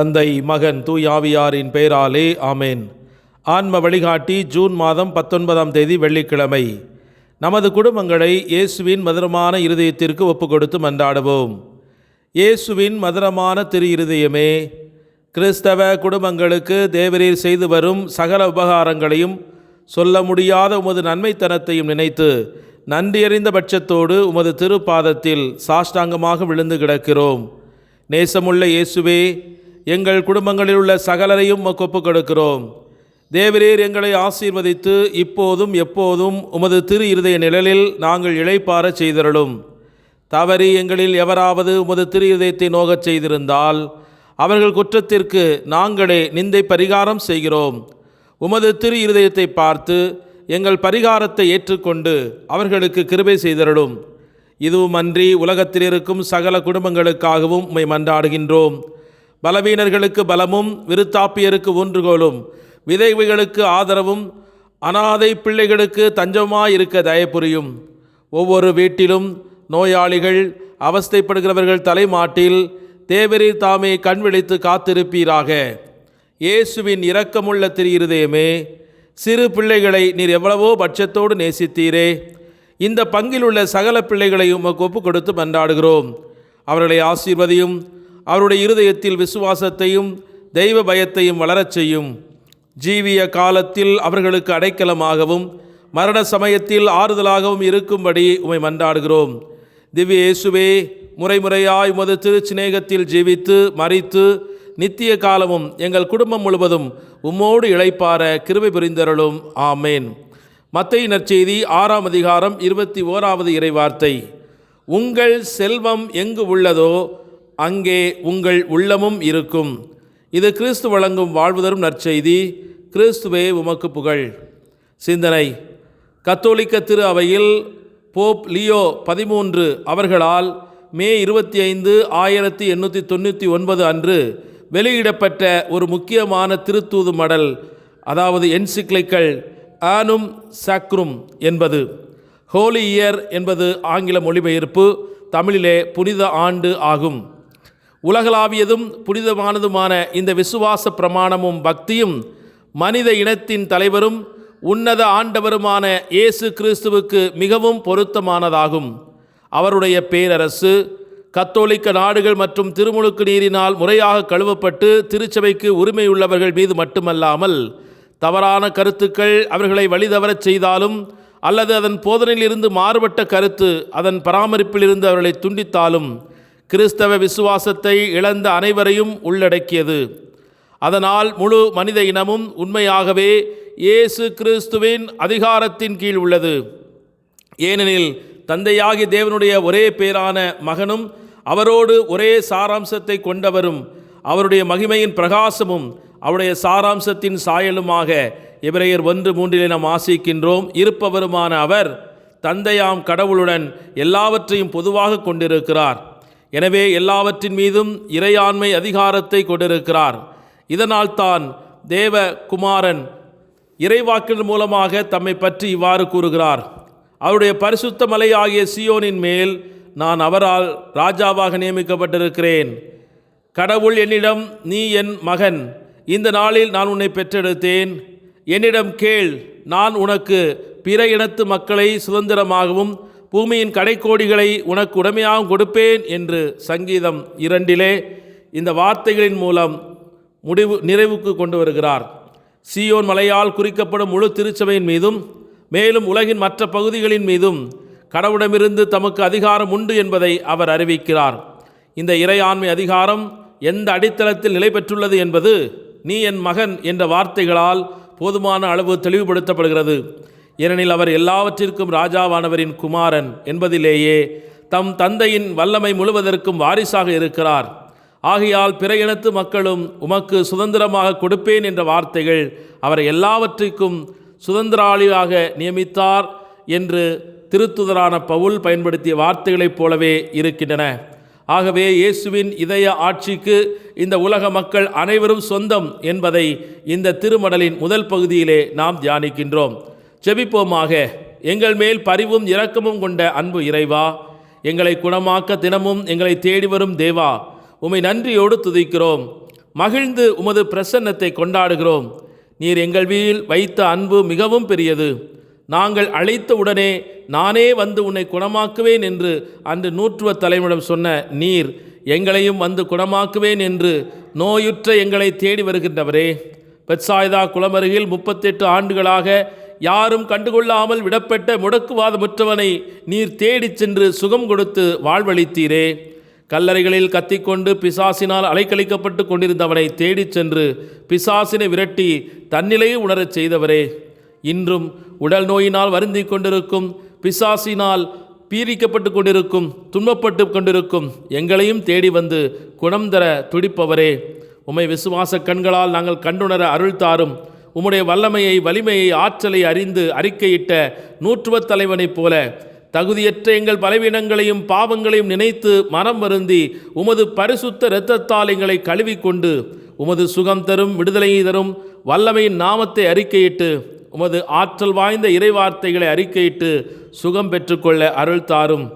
தந்தை, மகன், தூய் ஆவியாரின் பெயராலே ஆமேன். ஆன்ம வழிகாட்டி ஜூன் மாதம் 19ஆம் தேதி வெள்ளிக்கிழமை. நமது குடும்பங்களை இயேசுவின் மதுரமான இருதயத்திற்கு ஒப்புக்கொடுத்து மன்றாடுவோம். இயேசுவின் மதுரமான திரு இருதயமே, கிறிஸ்தவ குடும்பங்களுக்கு தேவரீர் செய்து வரும் சகல உபகாரங்களையும் சொல்ல முடியாத உமது நன்மைத்தனத்தையும் நினைத்து நன்றியறிந்த பட்சத்தோடு உமது திருப்பாதத்தில் சாஷ்டாங்கமாக விழுந்து கிடக்கிறோம். நேசமுள்ள இயேசுவே, எங்கள் குடும்பங்களில் உள்ள சகலரையும் உமக்கு ஒப்புக் கொடுக்கிறோம். தேவரீர் எங்களை ஆசீர்வதித்து இப்போதும் எப்போதும் உமது திரு இருதய நிழலில் நாங்கள் இளைப்பாற செய்தருளும். தவறி எங்களில் எவராவது உமது திரு இருதயத்தை நோகச் செய்திருந்தால் அவர்கள் குற்றத்திற்கு நாங்களே நிந்தை பரிகாரம் செய்கிறோம். உமது திரு இருதயத்தை பார்த்து எங்கள் பரிகாரத்தை ஏற்றுக்கொண்டு அவர்களுக்கு கிருபை செய்தருளும். இதுவும் அன்றி உலகத்தில் இருக்கும் சகல குடும்பங்களுக்காகவும் உம்மை மன்றாடுகின்றோம். பலவீனர்களுக்கு பலமும், விருத்தாப்பியருக்கு ஊன்றுகோலும், விதவைகளுக்கு ஆதரவும், அனாதை பிள்ளைகளுக்கு தஞ்சமாயிருக்க தயப்புரியும். ஒவ்வொரு வீட்டிலும் நோயாளிகள், அவஸ்தைப்படுகிறவர்கள் தலைமாட்டில் தேவரீர் தாமே கண்விழித்து காத்திருப்பீராக. இயேசுவின் இரக்கமுள்ள திரு இருதயமே, சிறு பிள்ளைகளை நீர் எவ்வளவோ பட்சத்தோடு நேசித்தீரே. இந்த பங்கில் உள்ள சகல பிள்ளைகளையும் உமக்கு ஒப்புக் கொடுத்து மன்றாடுகிறோம். அவர்களை ஆசீர்வதியும். அவருடைய இருதயத்தில் விசுவாசத்தையும் தெய்வ பயத்தையும் வளரச் செய்யும். ஜீவிய காலத்தில் அவர்களுக்கு அடைக்கலமாகவும் மரண சமயத்தில் ஆறுதலாகவும் இருக்கும்படி உம்மை மன்றாடுகிறோம். திவ்ய இயேசுவே, முறைமுறையாய் உமது திருச்சிநேகத்தில் ஜீவித்து மரித்து நித்திய காலமும் எங்கள் குடும்பம் முழுவதும் உம்மோடு இளைப்பாற கிருபை புரிந்தருளும். ஆமேன். மத்தேயு நற்செய்தி 6ஆம் அதிகாரம் 21வது இறைவார்த்தை. உங்கள் செல்வம் எங்கு உள்ளதோ அங்கே உங்கள் உள்ளமும் இருக்கும். இது கிறிஸ்து வழங்கும் வாழ்வு தரும் நற்செய்தி. கிறிஸ்துவே உமக்கு புகழ். சிந்தனை. கத்தோலிக்க திரு அவையில் போப் லியோ 13 அவர்களால் மே 25, 1899 அன்று வெளியிடப்பட்ட ஒரு முக்கியமான திருத்தூது மடல், அதாவது என்சிக்லிக்கல் ஆனும் சாக்ரும் என்பது. ஹோலி இயர் என்பது ஆங்கில மொழிபெயர்ப்பு, தமிழிலே புனித ஆண்டு ஆகும். உலகளாவியதும் புனிதமானதுமான இந்த விசுவாச பிரமாணமும் பக்தியும் மனித இனத்தின் தலைவரும் உன்னத ஆண்டவருமான இயேசு கிறிஸ்துவுக்கு மிகவும் பொருத்தமானதாகும். அவருடைய பேரரசு கத்தோலிக்க நாடுகள் மற்றும் திருமுழுக்கு நீரினால் முறையாக கழுவப்பட்டு திருச்சபைக்கு உரிமையுள்ளவர்கள் மீது மட்டுமல்லாமல் தவறான கருத்துக்கள் அவர்களை வழிதவரச் செய்தாலும் அல்லது அதன் போதனையிலிருந்து மாறுபட்ட கருத்து அதன் பராமரிப்பிலிருந்து அவர்களை துண்டித்தாலும் கிறிஸ்தவ விசுவாசத்தை இழந்த அனைவரையும் உள்ளடக்கியது. அதனால் முழு மனித இனமும் உண்மையாகவே இயேசு கிறிஸ்துவின் அதிகாரத்தின் கீழ் உள்ளது. ஏனெனில் தந்தையாகிய தேவனுடைய ஒரே பேரான மகனும் அவரோடு ஒரே சாராம்சத்தை கொண்டவரும் அவருடைய மகிமையின் பிரகாசமும் அவருடைய சாராம்சத்தின் சாயலுமாக எபிரேயர் 1:3 நாம் வாசிக்கின்றோம். இருப்பவருமான அவர் தந்தையாம் கடவுளுடன் எல்லாவற்றையும் பொதுவாக கொண்டிருக்கிறார். எனவே எல்லாவற்றின் மீதும் இறையாண்மை அதிகாரத்தை கொண்டிருக்கிறார். இதனால் தான் தேவ குமாரன் இறைவாக்கின் மூலமாக தம்மை பற்றி இவ்வாறு கூறுகிறார். அவருடைய பரிசுத்த மலையாகிய சீயோனின் மேல் நான் அவரால் ராஜாவாக நியமிக்கப்பட்டிருக்கிறேன். கடவுள் என்னிடம், நீ என் மகன், இந்த நாளில் நான் உன்னை பெற்றெடுத்தேன், என்னிடம் கேள், நான் உனக்கு பிற இனத்து மக்களை சுதந்திரமாகவும் பூமியின் கடைக்கோடிகளை உனக்கு உடமையாகவும் கொடுப்பேன் என்று சங்கீதம் 2 இந்த வார்த்தைகளின் மூலம் நிறைவுக்கு கொண்டு வருகிறார். சீயோன் மலையால் குறிக்கப்படும் முழு திருச்சபையின் மீதும் மேலும் உலகின் மற்ற பகுதிகளின் மீதும் கடவுளிடமிருந்து தமக்கு அதிகாரம் உண்டு என்பதை அவர் அறிவிக்கிறார். இந்த இறையாண்மை அதிகாரம் எந்த அடித்தளத்தில் நிலை பெற்றுள்ளது என்பது நீ என் மகன் என்ற வார்த்தைகளால் போதுமான அளவு தெளிவுபடுத்தப்படுகிறது. ஏனெனில் அவர் எல்லாவற்றிற்கும் ராஜாவானவரின் குமாரன் என்பதிலேயே தம் தந்தையின் வல்லமை முழுவதற்கும் வாரிசாக இருக்கிறார். ஆகையால் பிற இனத்து மக்களும் உமக்கு சுதந்திரமாக கொடுப்பேன் என்ற வார்த்தைகள் அவரை எல்லாவற்றிற்கும் சுதந்திராளியாக நியமித்தார் என்று திருத்துதரான பவுல் பயன்படுத்திய வார்த்தைகளைப் போலவே இருக்கின்றன. ஆகவே இயேசுவின் இதய ஆட்சிக்கு இந்த உலக மக்கள் அனைவரும் சொந்தம் என்பதை இந்த திருமடலின் முதல் பகுதியிலே நாம் தியானிக்கின்றோம். ஜெபிப்போமாக. எங்கள் மேல் பரிவும் இரக்கமும் கொண்ட அன்பு இறைவா, எங்களை குணமாக்க தினமும் எங்களை தேடி வரும் தேவா, உம்மை நன்றியோடு துதிக்கிறோம். மகிழ்ந்து உமது பிரசன்னத்தை கொண்டாடுகிறோம். நீர் எங்கள் வீல் வைத்த அன்பு மிகவும் பெரியது. நாங்கள் அழைத்த உடனே நானே வந்து உன்னை குணமாக்குவேன் என்று அன்று நூற்றுவ தலைவனிடம் சொன்ன நீர் எங்களையும் வந்து குணமாக்குவேன் என்று நோயுற்ற எங்களை தேடி வருகின்றவரே, பெத்சாய்தா குளமருகில் 38 ஆண்டுகளாக யாரும் கண்டுகொள்ளாமல் விடப்பட்ட முடக்குவாதமுற்றவனை நீர் தேடிச் சென்று சுகம் கொடுத்து வாழ்வளித்தீரே. கல்லறைகளில் கத்திக்கொண்டு பிசாசினால் அலைக்கழிக்கப்பட்டு கொண்டிருந்தவனை தேடிச் சென்று பிசாசினை விரட்டி தன்னிலையை உணரச் செய்தவரே, இன்றும் உடல் நோயினால் வருந்தி கொண்டிருக்கும், பிசாசினால் பீரிக்கப்பட்டு கொண்டிருக்கும், துன்பப்பட்டு கொண்டிருக்கும் எங்களையும் தேடி வந்து குணம் தர துடிப்பவரே, உம்மை விசுவாச கண்களால் நாங்கள் கண்டுணர அருள் தாரும். உம்முடைய வல்லமையை, வலிமையை, ஆற்றலை அறிந்து அறிக்கையிட்ட நூற்றுவத் தலைவனைப் போல தகுதியற்ற எங்கள் பலவீனங்களையும் பாவங்களையும் நினைத்து மனம் வருந்தி உமது பரிசுத்த இரத்தத்தால் எங்களை கழுவிக்கொண்டு உமது சுகம் தரும், விடுதலை தரும் வல்லமையின் நாமத்தை அறிக்கையிட்டு உமது ஆற்றல் வாய்ந்த இறைவார்த்தைகளை அறிக்கையிட்டு சுகம் பெற்றுக்கொள்ள அருள் தாரும்.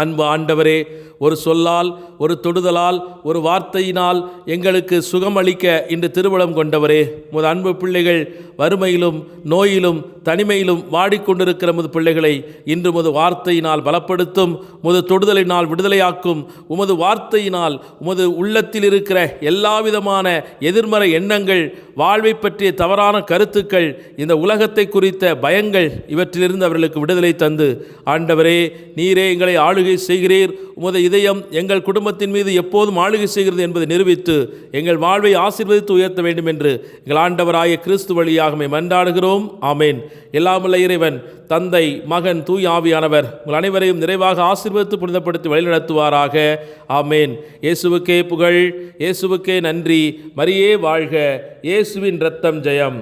அன்பு ஆண்டவரே, ஒரு சொல்லால், ஒரு தொடுதலால், ஒரு வார்த்தையினால் எங்களுக்கு சுகமளிக்க இன்று திருவுளம் கொண்டவரே, உமது அன்பு பிள்ளைகள் வறுமையிலும் நோயிலும் தனிமையிலும் வாடிக்கொண்டிருக்கிற உமது பிள்ளைகளை இன்று உமது வார்த்தையினால் பலப்படுத்தும், உமது தொடுதலினால் விடுதலையாக்கும். உமது வார்த்தையினால் உமது உள்ளத்தில் இருக்கிற எல்லாவிதமான எதிர்மறை எண்ணங்கள், வாழ்வை பற்றிய தவறான கருத்துக்கள், இந்த உலகத்தை குறித்த பயங்கள், இவற்றிலிருந்து அவர்களுக்கு விடுதலை தந்து, ஆண்டவரே நீரே எங்களை ஆளுகை செய்கிறீர், உமது இதயம் எங்கள் குடும்பத்தின் மீது எப்போதும் ஆளுகை செய்கிறது என்பதை நிரூபித்து எங்கள் வாழ்வை ஆசீர்வதித்து உயர்த்த வேண்டும் என்று எங்கள் ஆண்டவராய கிறிஸ்து வழியாக மன்றாடுகிறோம். ஆமேன். எல்லாமுள்ள இறைவன் தந்தை, மகன், தூய் ஆவியானவர் உங்கள் அனைவரையும் நிறைவாக ஆசீர்வதித்து புனிதப்படுத்தி வழிநடத்துவாராக. ஆமேன். இயேசுவுக்கே புகழ், இயேசுவுக்கே நன்றி. மரியே வாழ்க. இயேசுவின் இரத்தம் ஜெயம்.